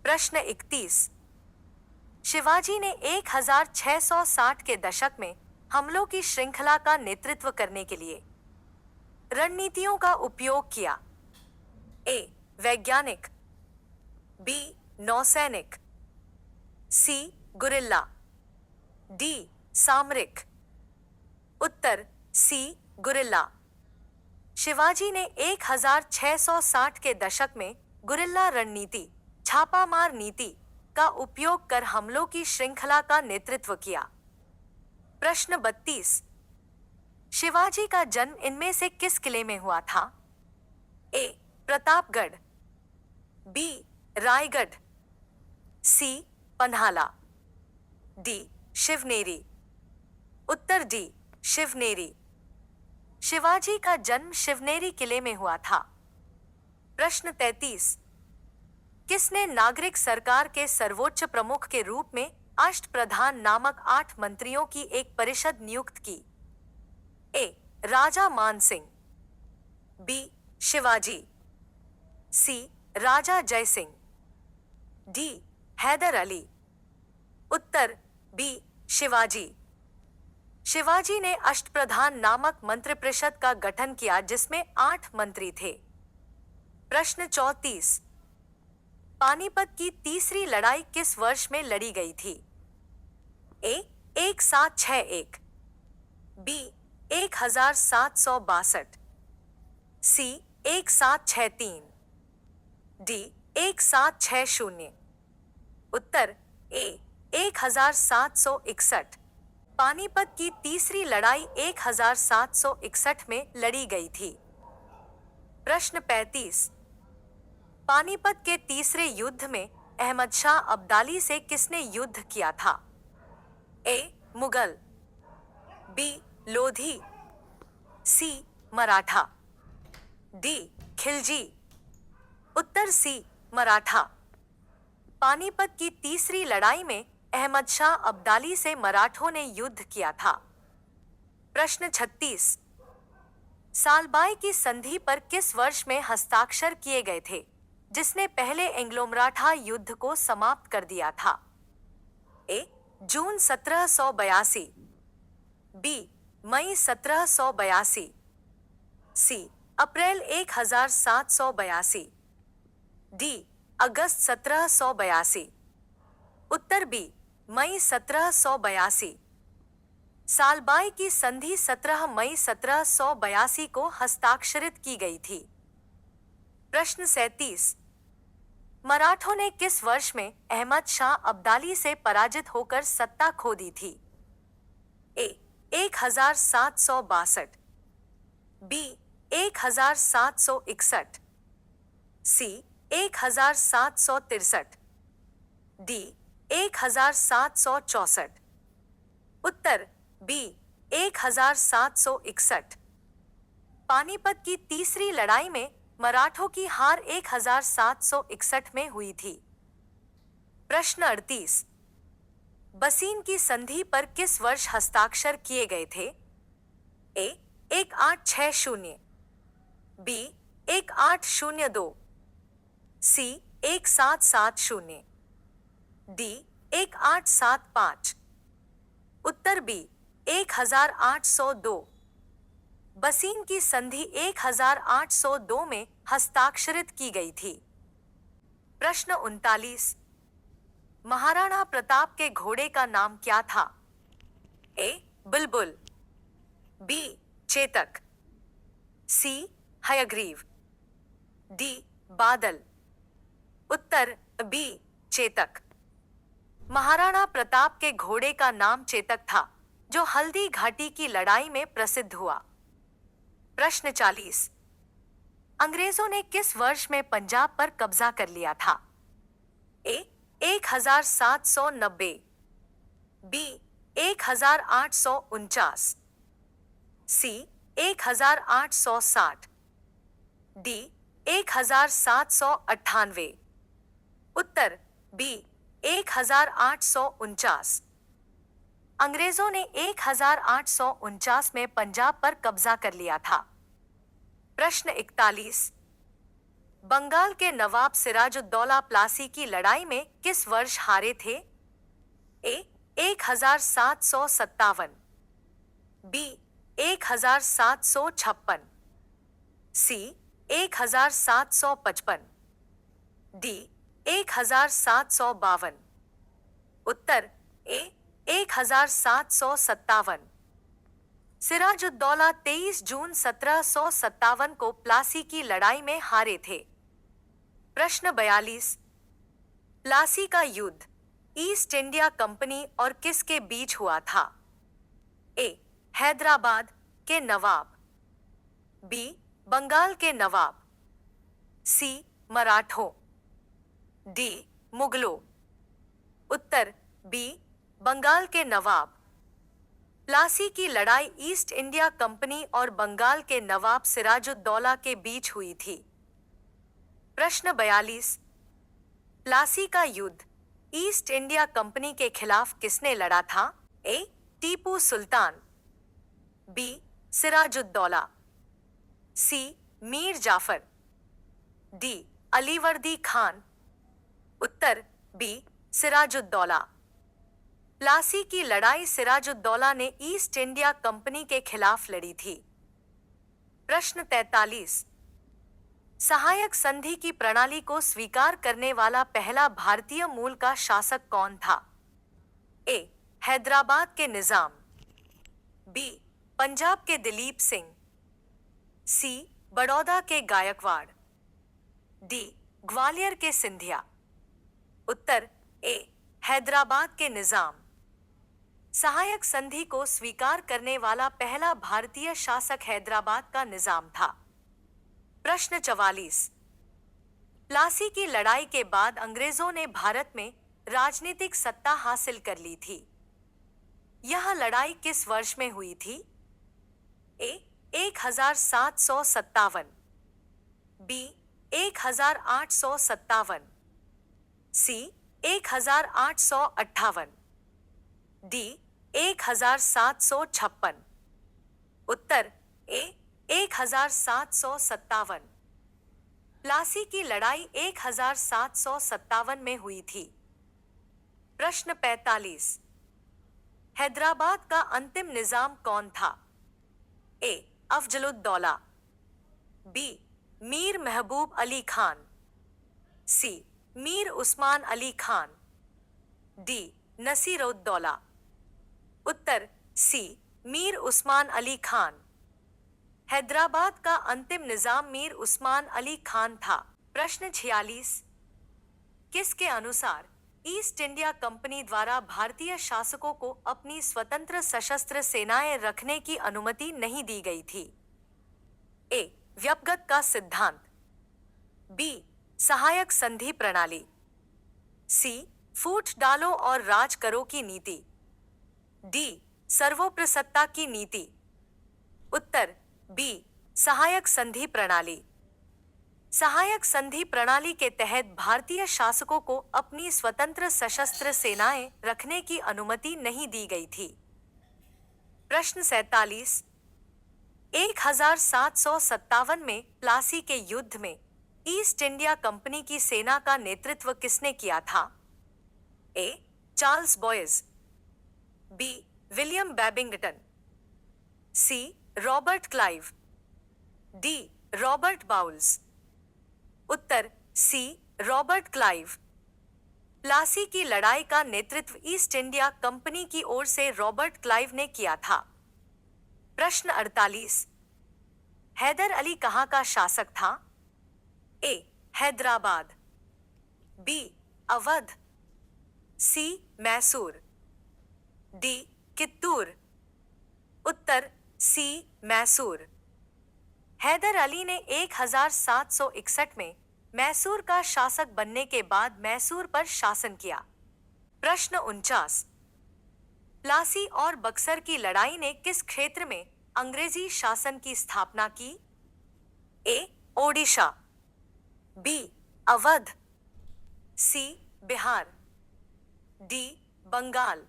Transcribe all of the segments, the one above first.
प्रश्न 31। शिवाजी ने 1660 के दशक में हमलों की श्रृंखला का नेतृत्व करने के लिए रणनीतियों का उपयोग किया। ए. वैज्ञानिक, बी. नौसैनिक, सी. Guerrilla, D. सामरिक। उत्तर सी. गुरिल्ला। शिवाजी ने 1660 के दशक में गुरिल्ला रणनीति, छापामार नीति का उपयोग कर हमलों की श्रृंखला का नेतृत्व किया। प्रश्न 32। शिवाजी का जन्म इनमें से किस किले में हुआ था? ए. प्रतापगढ़, बी. रायगढ़, सी. पन्हाला, डी. शिवनेरी। उत्तर डी. शिवनेरी। शिवाजी का जन्म शिवनेरी किले में हुआ था। प्रश्न 33। किसने नागरिक सरकार के सर्वोच्च प्रमुख के रूप में अष्टप्रधान नामक 8 मंत्रियों की एक परिषद नियुक्त की? ए. राजा मान सिंह, बी. शिवाजी, सी. राजा जय सिंह, डी. हैदर अली। उत्तर बी. शिवाजी। शिवाजी ने अष्टप्रधान नामक मंत्रिपरिषद का गठन किया जिसमें 8 मंत्री थे। प्रश्न 34। पानीपत की तीसरी लड़ाई किस वर्ष में लड़ी गई थी? ए. 1761, बी. 1762, सी. 1763, डी. 1760। उत्तर ए. 1761। पानीपत की तीसरी लड़ाई 1761 में लड़ी गई थी। प्रश्न 35। पानीपत के तीसरे युद्ध में अहमद शाह अब्दाली से किसने युद्ध किया था? ए. मुगल, बी. लोधी, सी. मराठा, डी. खिलजी। उत्तर सी. मराठा। पानीपत की तीसरी लड़ाई में अहमद शाह अब्दाली से मराठों ने युद्ध किया था। प्रश्न 36। सालबाई की संधि पर किस वर्ष में हस्ताक्षर किए गए थे जिसने पहले एंग्लो मराठा युद्ध को समाप्त कर दिया था? ए. जून 1782, बी. मई 1782, सी. अप्रैल 1782, डी. अगस्त 1782। उत्तर बी. मई 1782। सालबाई की संधि 17 मई 1782 को हस्ताक्षरित की गई थी। प्रश्न 37। मराठों ने किस वर्ष में अहमद शाह अब्दाली से पराजित होकर सत्ता खो दी थी? ए. 1762, बी. 1761, सी. 1763, डी. 1764। उत्तर बी. 1761। पानीपत की तीसरी लड़ाई में मराठों की हार 1761 में हुई थी। प्रश्न 38। बसीन की संधि पर किस वर्ष हस्ताक्षर किए गए थे? ए. 1860, बी. 1802, सी. 1770, डी. 1875। उत्तर बी. 1802। बसीन की संधि 1802 में हस्ताक्षरित की गई थी। प्रश्न 39। महाराणा प्रताप के घोड़े का नाम क्या था? ए. बुलबुल, बी. चेतक, सी. हयग्रीव, डी. बादल। उत्तर बी. चेतक। महाराणा प्रताप के घोड़े का नाम चेतक था जो हल्दी घाटी की लड़ाई में प्रसिद्ध हुआ। प्रश्न 40। अंग्रेजों ने किस वर्ष में पंजाब पर कब्जा कर लिया था? ए. 1790, बी. 1849, सी. 1860, डी. 1798। उत्तर बी. 1849। अंग्रेजों ने 1849 में पंजाब पर कब्जा कर लिया था। प्रश्न 41। बंगाल के नवाब सिराजुद्दौला प्लासी की लड़ाई में किस वर्ष हारे थे? ए 1757, बी 1756, सी 1755, डी 1752। उत्तर ए 1757। सिराजुद्दौला 23 जून 1757 को प्लासी की लड़ाई में हारे थे। प्रश्न 42। प्लासी का युद्ध ईस्ट इंडिया कंपनी और किसके बीच हुआ था? ए हैदराबाद के नवाब, बी बंगाल के नवाब, सी मराठों, डी मुगलों। उत्तर बी बंगाल के नवाब। प्लासी की लड़ाई ईस्ट इंडिया कंपनी और बंगाल के नवाब सिराजुद्दौला के बीच हुई थी। प्रश्न 42। प्लासी का युद्ध ईस्ट इंडिया कंपनी के खिलाफ किसने लड़ा था? ए टीपू सुल्तान, बी सिराजुद्दौला, सी मीर जाफर, डी अलीवर्दी खान। उत्तर बी सिराजुद्दौला। प्लासी की लड़ाई सिराजुद्दौला ने ईस्ट इंडिया कंपनी के खिलाफ लड़ी थी। प्रश्न 43। सहायक संधि की प्रणाली को स्वीकार करने वाला पहला भारतीय मूल का शासक कौन था? ए हैदराबाद के निजाम, बी पंजाब के दिलीप सिंह, सी बड़ौदा के गायकवाड़, डी ग्वालियर के सिंधिया। उत्तर ए हैदराबाद के निजाम। सहायक संधि को स्वीकार करने वाला पहला भारतीय शासक हैदराबाद का निजाम था। प्रश्न 44। प्लासी की लड़ाई के बाद अंग्रेजों ने भारत में राजनीतिक सत्ता हासिल कर ली थी। यह लड़ाई किस वर्ष में हुई थी? ए 1757, बी 1857, सी 1858, डी 1756। उत्तर ए 1757। प्लासी की लड़ाई 1757 में हुई थी। प्रश्न 45। हैदराबाद का अंतिम निजाम कौन था? ए अफजलुद्दौला, बी मीर महबूब अली खान, सी मीर उस्मान अली खान, डी नसीरुद्दौला। उत्तर सी मीर उस्मान अली खान। हैदराबाद का अंतिम निजाम मीर उस्मान अली खान था। प्रश्न 46। किसके अनुसार ईस्ट इंडिया कंपनी द्वारा भारतीय शासकों को अपनी स्वतंत्र सशस्त्र सेनाएं रखने की अनुमति नहीं दी गई थी? ए व्यपगत का सिद्धांत, बी सहायक संधि प्रणाली, सी फूट डालो और राज करो की नीति, डी सर्वोप्रसत्ता की नीति। उत्तर बी सहायक संधि प्रणाली। सहायक संधि प्रणाली के तहत भारतीय शासकों को अपनी स्वतंत्र सशस्त्र सेनाएं रखने की अनुमति नहीं दी गई थी। प्रश्न 47। 1757 में प्लासी के युद्ध में ईस्ट इंडिया कंपनी की सेना का नेतृत्व किसने किया था? A Charles Boyce, B William Babington, C Robert Clive, D Robert Bowles. उत्तर सी रॉबर्ट क्लाइव। प्लासी की लड़ाई का नेतृत्व ईस्ट इंडिया कंपनी की ओर से रॉबर्ट क्लाइव ने किया था। प्रश्न 48। हैदर अली कहाँ का शासक था? ए हैदराबाद, बी अवध, सी मैसूर, डी कित्तूर। उत्तर सी मैसूर। हैदर अली ने 1761 में मैसूर का शासक बनने के बाद मैसूर पर शासन किया। प्रश्न 49। प्लासी और बक्सर की लड़ाई ने किस क्षेत्र में अंग्रेजी शासन की स्थापना की? ए ओडिशा, बी अवध, सी बिहार, डी बंगाल।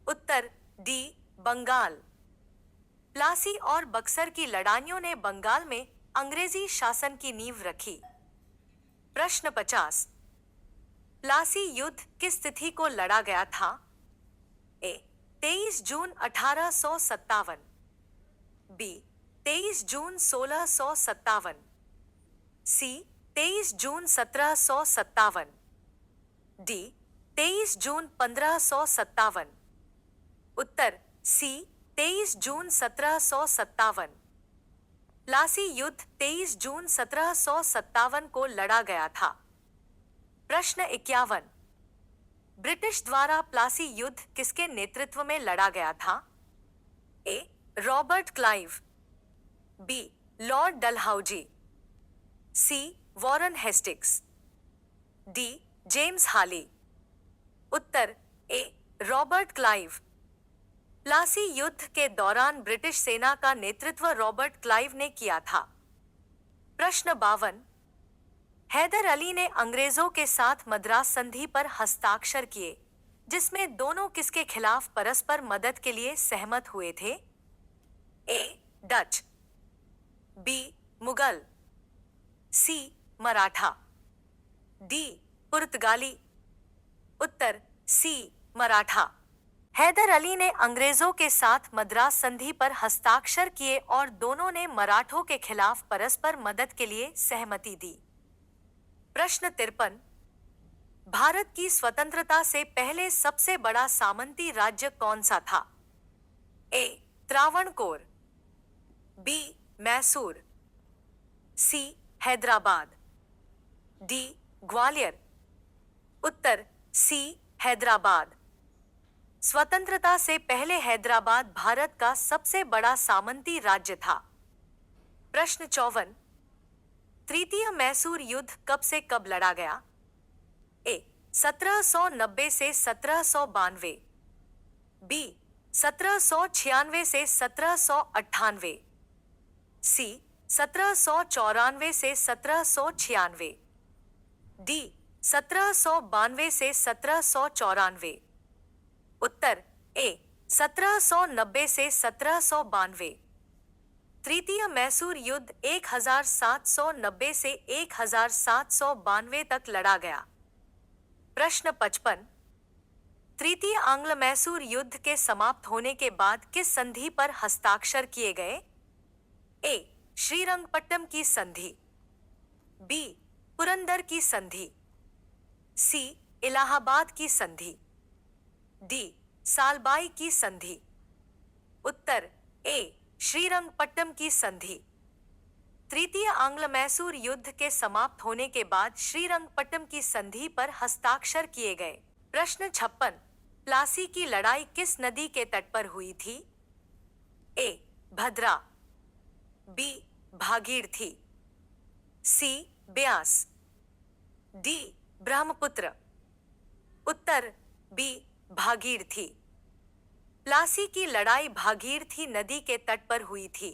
उत्तर डी बंगाल। प्लासी और बक्सर की लड़ाइयों ने बंगाल में अंग्रेजी शासन की नींव रखी। प्रश्न 50। प्लासी युद्ध किस तिथि को लड़ा गया था? ए 23 जून 1857, बी 23 जून 1657, सी 23 जून 1757, डी 23 जून 1557। उत्तर सी 23 जून 1757। प्लासी युद्ध 23 जून 1757 को लड़ा गया था। प्रश्न 51। ब्रिटिश द्वारा प्लासी युद्ध किसके नेतृत्व में लड़ा गया था? A Robert Clive, B Lord Dalhousie, C Warren Hastings, D James Halley. उत्तर ए रॉबर्ट क्लाइव। प्लासी युद्ध के दौरान ब्रिटिश सेना का नेतृत्व रॉबर्ट क्लाइव ने किया था। प्रश्न 52। हैदर अली ने अंग्रेजों के साथ मद्रास संधि पर हस्ताक्षर किए, जिसमें दोनों किसके खिलाफ परस्पर मदद के लिए सहमत हुए थे? ए डच, बी मुगल, सी मराठा, डी पुर्तगाली। उत्तर सी मराठा। हैदर अली ने अंग्रेजों के साथ मद्रास संधि पर हस्ताक्षर किए और दोनों ने मराठों के खिलाफ परस्पर मदद के लिए सहमति दी। प्रश्न 53। भारत की स्वतंत्रता से पहले सबसे बड़ा सामंती राज्य कौन सा था? ए त्रावणकोर, बी मैसूर, सी हैदराबाद, डी ग्वालियर। उत्तर सी हैदराबाद। स्वतंत्रता से पहले हैदराबाद भारत का सबसे बड़ा सामंती राज्य था। प्रश्न 54। तृतीय मैसूर युद्ध कब से कब लड़ा गया? ए 1790 से 1792, बी 1796 से 1798, सी 1794 से 1796, डी 1792 से 1794। उत्तर ए 1790 से 1792। तृतीय मैसूर युद्ध 1790 से 1792 तक लड़ा गया। प्रश्न 55। तृतीय आंग्ल मैसूर युद्ध के समाप्त होने के बाद किस संधि पर हस्ताक्षर किए गए? ए श्रीरंगपट्टम की संधि, बी पुरंदर की संधि, सी इलाहाबाद की संधि, डी सालबाई की संधि। उत्तर ए श्रीरंगपट्टम की संधि। तृतीय आंग्ल मैसूर युद्ध के समाप्त होने के बाद श्रीरंगपट्टम की संधि पर हस्ताक्षर किए गए। प्रश्न 56। प्लासी की लड़ाई किस नदी के तट पर हुई थी? ए भद्रा, बी भागीरथी, सी ब्यास, डी ब्रह्मपुत्र। उत्तर बी भागीरथी। प्लासी की लड़ाई भागीरथी नदी के तट पर हुई थी।